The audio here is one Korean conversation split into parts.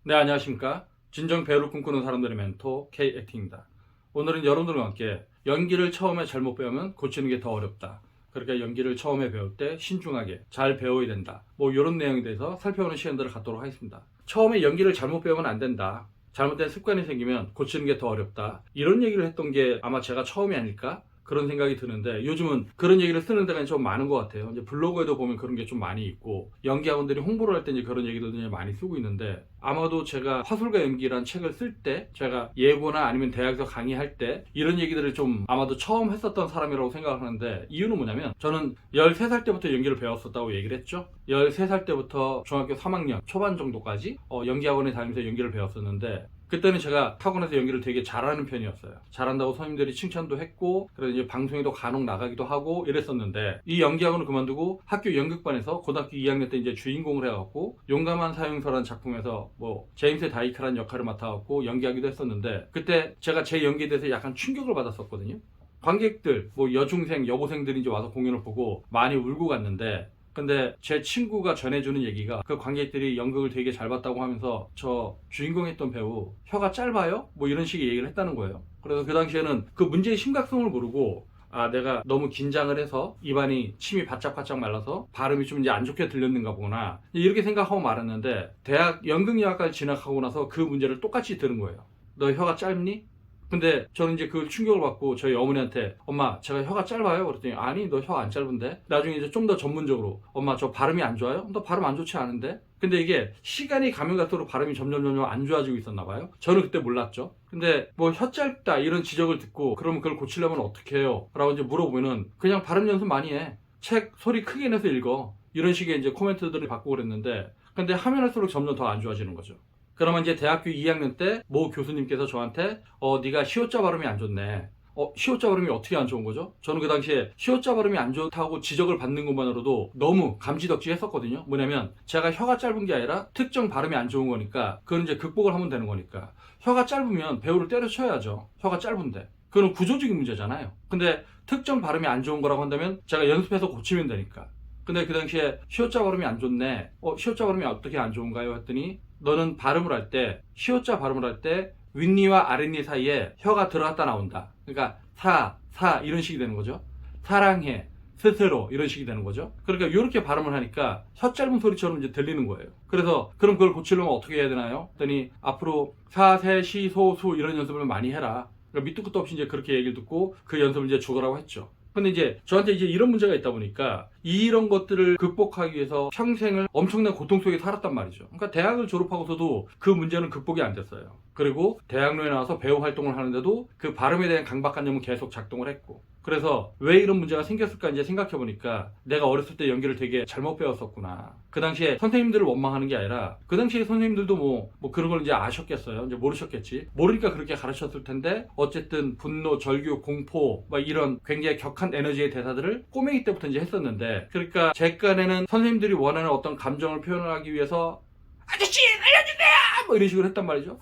네, 안녕하십니까. 진정 배우를 꿈꾸는 사람들의 멘토 K액팅입니다. 오늘은 여러분들과 함께 연기를 처음에 잘못 배우면 고치는 게 더 어렵다. 그러니까 연기를 처음에 배울 때 신중하게 잘 배워야 된다. 이런 내용에 대해서 살펴보는 시간들을 갖도록 하겠습니다. 처음에 연기를 잘못 배우면 안 된다. 잘못된 습관이 생기면 고치는 게 더 어렵다. 이런 얘기를 했던 게 아마 제가 처음이 아닐까? 그런 생각이 드는데 요즘은 그런 얘기를 쓰는 데가 좀 많은 것 같아요. 이제 블로그에도 보면 그런 게 좀 많이 있고 연기학원들이 홍보를 할 때 이제 그런 얘기들을 많이 쓰고 있는데 아마도 제가 화술과 연기라는 책을 쓸 때 제가 예고나 아니면 대학에서 강의할 때 이런 얘기들을 좀 아마도 처음 했었던 사람이라고 생각을 하는데 이유는 뭐냐면 저는 13살 때부터 연기를 배웠었다고 얘기를 했죠. 13살 때부터 중학교 3학년 초반 정도까지 연기학원에 다니면서 연기를 배웠었는데 그때는 제가 타고나서 연기를 되게 잘하는 편이었어요. 잘한다고 선생님들이 칭찬도 했고 그래서 이제 방송에도 간혹 나가기도 하고 이랬었는데 이 연기학원을 그만두고 학교 연극반에서 고등학교 2학년 때 이제 주인공을 해갖고 용감한 사형서라는 작품에서 제임스 다이크라는 역할을 맡아갖고 연기하기도 했었는데 그때 제가 제 연기에 대해서 약간 충격을 받았었거든요. 관객들 여중생 여고생들이 이제 와서 공연을 보고 많이 울고 갔는데 근데 제 친구가 전해주는 얘기가 그 관객들이 연극을 되게 잘 봤다고 하면서 저 주인공 했던 배우 혀가 짧아요? 이런 식의 얘기를 했다는 거예요. 그래서 그 당시에는 그 문제의 심각성을 모르고 내가 너무 긴장을 해서 입안이 침이 바짝바짝 말라서 발음이 좀 이제 안 좋게 들렸는가 보구나 이렇게 생각하고 말았는데 대학 연극영화과를 진학하고 나서 그 문제를 똑같이 들은 거예요. 너 혀가 짧니? 근데 저는 이제 그 충격을 받고 저희 어머니한테 엄마 제가 혀가 짧아요? 그랬더니 아니 너 혀 안 짧은데? 나중에 이제 좀 더 전문적으로 엄마 저 발음이 안 좋아요? 너 발음 안 좋지 않은데? 근데 이게 시간이 가면 갈수록 발음이 점점 안 좋아지고 있었나 봐요. 저는 그때 몰랐죠. 근데 혀 짧다 이런 지적을 듣고 그러면 그걸 고치려면 어떻게 해요? 라고 이제 물어보면은 그냥 발음 연습 많이 해. 책 소리 크게 내서 읽어. 이런 식의 이제 코멘트들을 받고 그랬는데 근데 하면 할수록 점점 더 안 좋아지는 거죠. 그러면 이제 대학교 2학년 때 모 교수님께서 저한테 네가 시옷자 발음이 안 좋네. 시옷자 발음이 어떻게 안 좋은 거죠? 저는 그 당시에 시옷자 발음이 안 좋다고 지적을 받는 것만으로도 너무 감지덕지 했었거든요. 뭐냐면 제가 혀가 짧은 게 아니라 특정 발음이 안 좋은 거니까 그건 이제 극복을 하면 되는 거니까 혀가 짧으면 배우를 때려쳐야죠. 혀가 짧은데 그건 구조적인 문제잖아요. 근데 특정 발음이 안 좋은 거라고 한다면 제가 연습해서 고치면 되니까. 근데 그 당시에 시옷자 발음이 안 좋네. 시옷자 발음이 어떻게 안 좋은가요? 했더니 너는 발음을 할 때 시옷자 발음을 할 때 윗니와 아랫니 사이에 혀가 들어갔다 나온다. 그러니까 사 이런 식이 되는 거죠. 사랑해 스스로 이런 식이 되는 거죠. 그러니까 이렇게 발음을 하니까 혀 짧은 소리처럼 이제 들리는 거예요. 그래서 그럼 그걸 고치려면 어떻게 해야 되나요? 했더니 앞으로 사, 세, 시, 소, 수 이런 연습을 많이 해라. 그러니까 밑도 끝도 없이 이제 그렇게 얘기를 듣고 그 연습을 이제 죽으라고 했죠. 근데 이제 저한테 이제 이런 문제가 있다 보니까 이런 것들을 극복하기 위해서 평생을 엄청난 고통 속에 살았단 말이죠. 그러니까 대학을 졸업하고서도 그 문제는 극복이 안 됐어요. 그리고 대학로에 나와서 배우 활동을 하는데도 그 발음에 대한 강박관념은 계속 작동을 했고 그래서 왜 이런 문제가 생겼을까 이제 생각해보니까 내가 어렸을 때 연기를 되게 잘못 배웠었구나. 그 당시에 선생님들을 원망하는 게 아니라 그 당시에 선생님들도 뭐 그런 걸 이제 아셨겠어요. 이제 모르셨겠지. 모르니까 그렇게 가르쳤을 텐데 어쨌든 분노, 절규, 공포 이런 굉장히 격한 에너지의 대사들을 꼬맹이 때부터 이제 했었는데 그러니까 제 깐에는 선생님들이 원하는 어떤 감정을 표현하기 위해서 아저씨 살려주세요! 이런 식으로 했단 말이죠.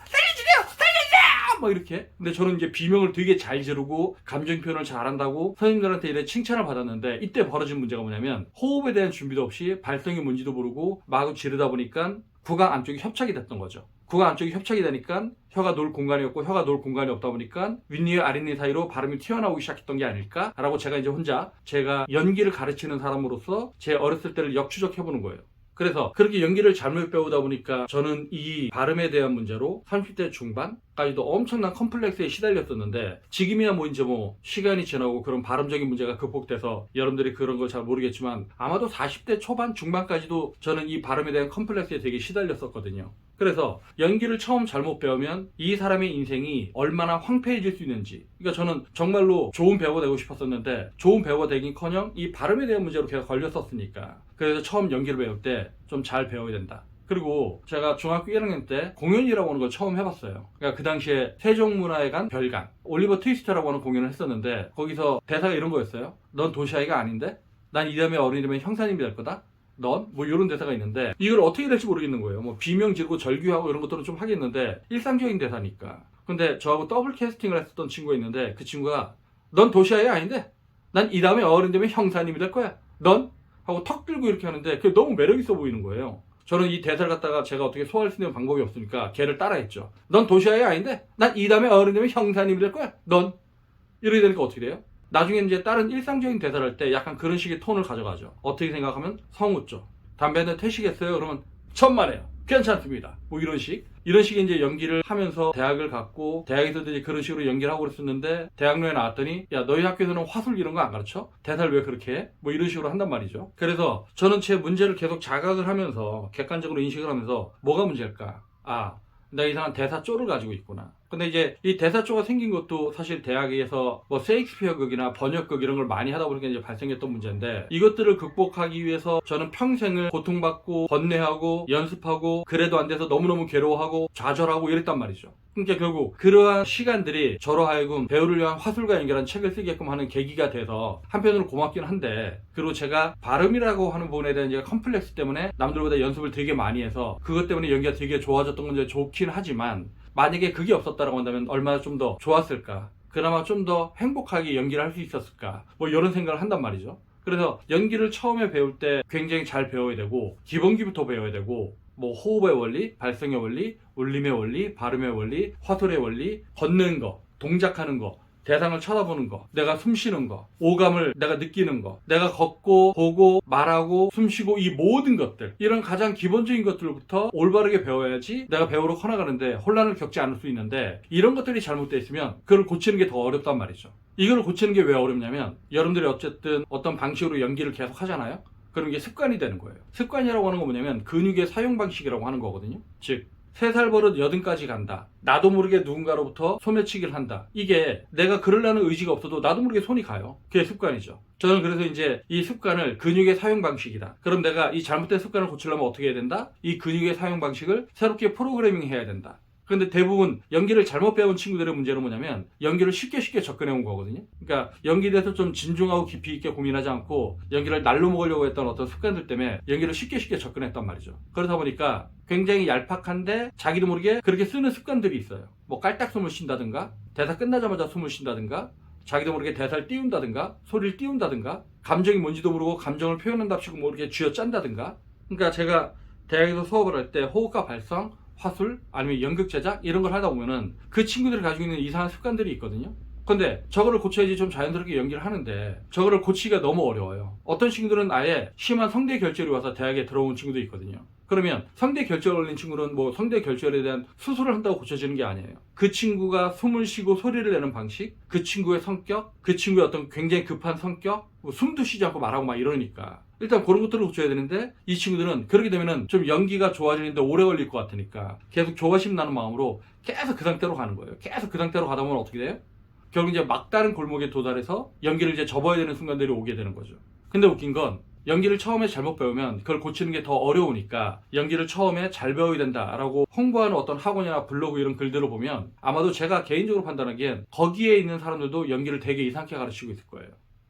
이렇게. 근데 저는 이제 비명을 되게 잘 지르고 감정 표현을 잘한다고 선생님들한테 이래 칭찬을 받았는데 이때 벌어진 문제가 뭐냐면 호흡에 대한 준비도 없이 발성이 뭔지도 모르고 마구 지르다 보니까 구강 안쪽이 협착이 됐던 거죠. 구강 안쪽이 협착이 되니까 혀가 놓을 공간이 없고 혀가 놓을 공간이 없다 보니까 윗니와 아랫니 사이로 발음이 튀어나오기 시작했던 게 아닐까라고 제가 이제 혼자 제가 연기를 가르치는 사람으로서 제 어렸을 때를 역추적해보는 거예요. 그래서 그렇게 연기를 잘못 배우다 보니까 저는 이 발음에 대한 문제로 30대 중반까지도 엄청난 컴플렉스에 시달렸었는데 지금이야 이제 시간이 지나고 그런 발음적인 문제가 극복돼서 여러분들이 그런 걸 잘 모르겠지만 아마도 40대 초반 중반까지도 저는 이 발음에 대한 컴플렉스에 되게 시달렸었거든요. 그래서 연기를 처음 잘못 배우면 이 사람의 인생이 얼마나 황폐해질 수 있는지 그러니까 저는 정말로 좋은 배우가 되고 싶었었는데 좋은 배우가 되긴커녕 이 발음에 대한 문제로 계속 걸렸었으니까 그래서 처음 연기를 배울 때 좀 잘 배워야 된다. 그리고 제가 중학교 1학년 때 공연이라고 하는 걸 처음 해봤어요. 그러니까 그 당시에 세종문화회관 별관 올리버 트위스트라고 하는 공연을 했었는데 거기서 대사가 이런 거였어요. 넌 도시아이가 아닌데? 난 이 다음에 어른이 되면 형사님이 될 거다? 넌? 이런 대사가 있는데 이걸 어떻게 될지 모르겠는 거예요. 비명 지르고 절규하고 이런 것들은 좀 하겠는데 일상적인 대사니까. 근데 저하고 더블 캐스팅을 했었던 친구가 있는데 그 친구가 넌 도시아이 아닌데? 난 이 다음에 어른 되면 형사님이 될 거야. 넌? 하고 턱 들고 이렇게 하는데 그게 너무 매력있어 보이는 거예요. 저는 이 대사를 갖다가 제가 어떻게 소화할 수 있는 방법이 없으니까 걔를 따라했죠. 넌 도시아이 아닌데? 난 이 다음에 어른 되면 형사님이 될 거야. 넌. 이렇게 되니까 어떻게 돼요? 나중에 이제 다른 일상적인 대사를 할 때 약간 그런 식의 톤을 가져가죠. 어떻게 생각하면 성웃죠. 담배 한 대 태시겠어요? 그러면 천만에요. 괜찮습니다. 뭐 이런 식. 이런 식의 이제 연기를 하면서 대학을 갔고, 대학에서도 이제 그런 식으로 연기를 하고 그랬었는데, 대학로에 나왔더니, 야, 너희 학교에서는 화술 이런 거 안 가르쳐? 대사를 왜 그렇게 해? 뭐 이런 식으로 한단 말이죠. 그래서 저는 제 문제를 계속 자각을 하면서, 객관적으로 인식을 하면서, 뭐가 문제일까? 아, 내가 이상한 대사 쪼를 가지고 있구나. 근데 이제 이 대사 쪼가 생긴 것도 사실 대학에서 뭐 셰익스피어극이나 번역극 이런 걸 많이 하다 보니까 이제 발생했던 문제인데, 이것들을 극복하기 위해서 저는 평생을 고통받고 번뇌하고 연습하고 그래도 안 돼서 너무너무 괴로워하고 좌절하고 이랬단 말이죠. 그러니까 결국 그러한 시간들이 저로 하여금 배우를 위한 화술과 연결한 책을 쓰게끔 하는 계기가 돼서 한편으로 고맙긴 한데, 그리고 제가 발음이라고 하는 부분에 대한 이제 컴플렉스 때문에 남들보다 연습을 되게 많이 해서 그것 때문에 연기가 되게 좋아졌던 건 이제 좋긴 하지만, 만약에 그게 없었다라고 한다면 얼마나 좀 더 좋았을까? 그나마 좀 더 행복하게 연기를 할 수 있었을까? 뭐 이런 생각을 한단 말이죠. 그래서 연기를 처음에 배울 때 굉장히 잘 배워야 되고, 기본기부터 배워야 되고, 뭐 호흡의 원리, 발성의 원리, 울림의 원리, 발음의 원리, 화술의 원리, 걷는 거, 동작하는 거, 대상을 쳐다보는 거, 내가 숨 쉬는 거, 오감을 내가 느끼는 거, 내가 걷고 보고 말하고 숨 쉬고 이 모든 것들, 이런 가장 기본적인 것들부터 올바르게 배워야지 내가 배우러 커나가는데 혼란을 겪지 않을 수 있는데, 이런 것들이 잘못되어 있으면 그걸 고치는 게 더 어렵단 말이죠. 이걸 고치는 게 왜 어렵냐면, 여러분들이 어쨌든 어떤 방식으로 연기를 계속 하잖아요. 그럼 이게 습관이 되는 거예요. 습관이라고 하는 건 뭐냐면 근육의 사용 방식이라고 하는 거거든요. 즉 3살 버릇 80까지 간다. 나도 모르게 누군가로부터 소매치기를 한다. 이게 내가 그러려는 의지가 없어도 나도 모르게 손이 가요. 그게 습관이죠. 저는 그래서 이제 이 습관을 근육의 사용 방식이다. 그럼 내가 이 잘못된 습관을 고치려면 어떻게 해야 된다? 이 근육의 사용 방식을 새롭게 프로그래밍 해야 된다. 근데 대부분 연기를 잘못 배운 친구들의 문제는 뭐냐면 연기를 쉽게 접근해 온 거거든요. 그러니까 연기에 대해서 좀 진중하고 깊이 있게 고민하지 않고 연기를 날로 먹으려고 했던 어떤 습관들 때문에 연기를 쉽게 접근했단 말이죠. 그러다 보니까 굉장히 얄팍한데 자기도 모르게 그렇게 쓰는 습관들이 있어요. 뭐 깔딱 숨을 쉰다든가, 대사 끝나자마자 숨을 쉰다든가, 자기도 모르게 대사를 띄운다든가, 소리를 띄운다든가, 감정이 뭔지도 모르고 감정을 표현한답시고 뭐 이렇게 쥐어짠다든가. 그러니까 제가 대학에서 수업을 할 때 호흡과 발성, 화술, 아니면 연극 제작 이런 걸 하다 보면은 그 친구들이 가지고 있는 이상한 습관들이 있거든요. 근데 저거를 고쳐야지 좀 자연스럽게 연기를 하는데 저거를 고치기가 너무 어려워요. 어떤 친구들은 아예 심한 성대 결절이 와서 대학에 들어온 친구도 있거든요. 그러면 성대 결절 걸린 친구는 뭐 성대 결절에 대한 수술을 한다고 고쳐지는 게 아니에요. 그 친구가 숨을 쉬고 소리를 내는 방식, 그 친구의 성격, 그 친구의 어떤 굉장히 급한 성격, 뭐 숨도 쉬지 않고 말하고 막 이러니까 일단 그런 것들을 고쳐야 되는데, 이 친구들은 그렇게 되면은 좀 연기가 좋아지는데 오래 걸릴 것 같으니까 계속 조바심 나는 마음으로 계속 그 상태로 가는 거예요. 계속 그 상태로 가다 보면 어떻게 돼요? 결국 이제 막다른 골목에 도달해서 연기를 이제 접어야 되는 순간들이 오게 되는 거죠. 근데 웃긴 건 연기를 처음에 잘못 배우면 그걸 고치는 게 더 어려우니까 연기를 처음에 잘 배워야 된다라고 홍보하는 어떤 학원이나 블로그 이런 글들을 보면 아마도 제가 개인적으로 판단하기엔 거기에 있는 사람들도 연기를 되게 이상하게 가르치고 있을 거예요.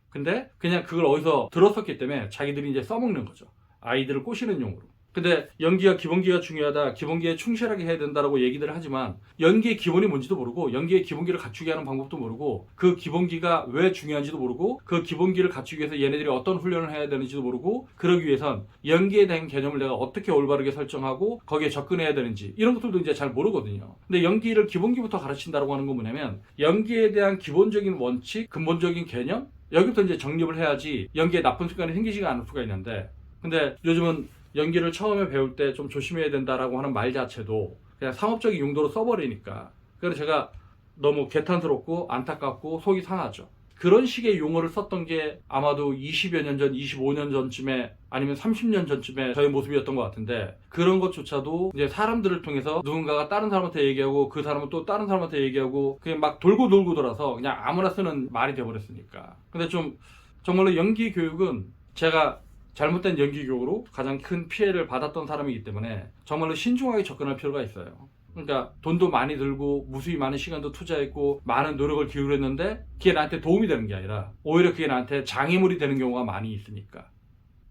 근데 그냥 그걸 어디서 들었었기 때문에 자기들이 이제 써먹는 거죠. 아이들을 꼬시는 용으로. 근데 연기가 기본기가 중요하다, 기본기에 충실하게 해야 된다라고 얘기들을 하지만 연기의 기본이 뭔지도 모르고 연기의 기본기를 갖추게 하는 방법도 모르고 그 기본기가 왜 중요한지도 모르고 그 기본기를 갖추기 위해서 얘네들이 어떤 훈련을 해야 되는지도 모르고, 그러기 위해선 연기에 대한 개념을 내가 어떻게 올바르게 설정하고 거기에 접근해야 되는지 이런 것들도 이제 잘 모르거든요. 근데 연기를 기본기부터 가르친다라고 하는 건 뭐냐면 연기에 대한 기본적인 원칙, 근본적인 개념, 여기부터 이제 정립을 해야지 연기에 나쁜 습관이 생기지가 않을 수가 있는데, 근데 요즘은 연기를 처음에 배울 때 좀 조심해야 된다라고 하는 말 자체도 그냥 상업적인 용도로 써버리니까, 그래서 제가 너무 개탄스럽고 안타깝고 속이 상하죠. 그런 식의 용어를 썼던 게 아마도 20여 년 전, 25년 전쯤에 아니면 30년 전쯤에 저의 모습이었던 것 같은데, 그런 것조차도 이제 사람들을 통해서 누군가가 다른 사람한테 얘기하고 그 사람은 또 다른 사람한테 얘기하고 그냥 막 돌고 돌아서 그냥 아무나 쓰는 말이 돼버렸으니까. 근데 좀 정말로 연기 교육은 제가 잘못된 연기 교육으로 가장 큰 피해를 받았던 사람이기 때문에 정말로 신중하게 접근할 필요가 있어요. 그러니까 돈도 많이 들고 무수히 많은 시간도 투자했고 많은 노력을 기울였는데 그게 나한테 도움이 되는 게 아니라 오히려 그게 나한테 장애물이 되는 경우가 많이 있으니까.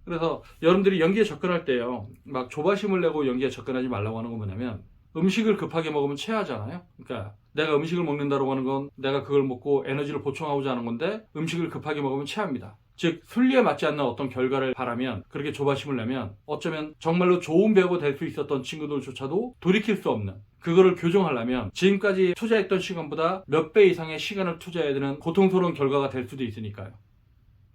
그래서 여러분들이 연기에 접근할 때요, 막 조바심을 내고 연기에 접근하지 말라고 하는 건 뭐냐면, 음식을 급하게 먹으면 체하잖아요. 그러니까 내가 음식을 먹는다고 하는 건 내가 그걸 먹고 에너지를 보충하고자 하는 건데 음식을 급하게 먹으면 체합니다. 즉 순리에 맞지 않는 어떤 결과를 바라면, 그렇게 조바심을 내면 어쩌면 정말로 좋은 배우가 될 수 있었던 친구들조차도 돌이킬 수 없는, 그거를 교정하려면 지금까지 투자했던 시간보다 몇 배 이상의 시간을 투자해야 되는 고통스러운 결과가 될 수도 있으니까요.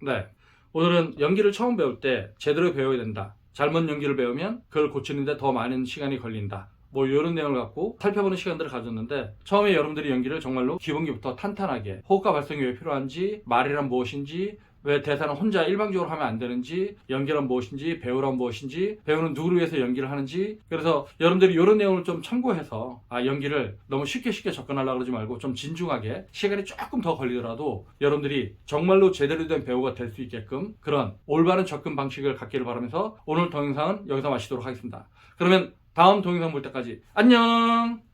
네, 오늘은 연기를 처음 배울 때 제대로 배워야 된다, 잘못 연기를 배우면 그걸 고치는데 더 많은 시간이 걸린다, 뭐 이런 내용을 갖고 살펴보는 시간들을 가졌는데, 처음에 여러분들이 연기를 정말로 기본기부터 탄탄하게, 호흡과 발성이 왜 필요한지, 말이란 무엇인지, 왜 대사는 혼자 일방적으로 하면 안 되는지, 연기란 무엇인지, 배우란 무엇인지, 배우는 누구를 위해서 연기를 하는지, 그래서 여러분들이 이런 내용을 좀 참고해서 연기를 너무 쉽게 접근하려고 그러지 말고 좀 진중하게, 시간이 조금 더 걸리더라도 여러분들이 정말로 제대로 된 배우가 될 수 있게끔 그런 올바른 접근 방식을 갖기를 바라면서 오늘 동영상은 여기서 마치도록 하겠습니다. 그러면 다음 동영상 볼 때까지 안녕!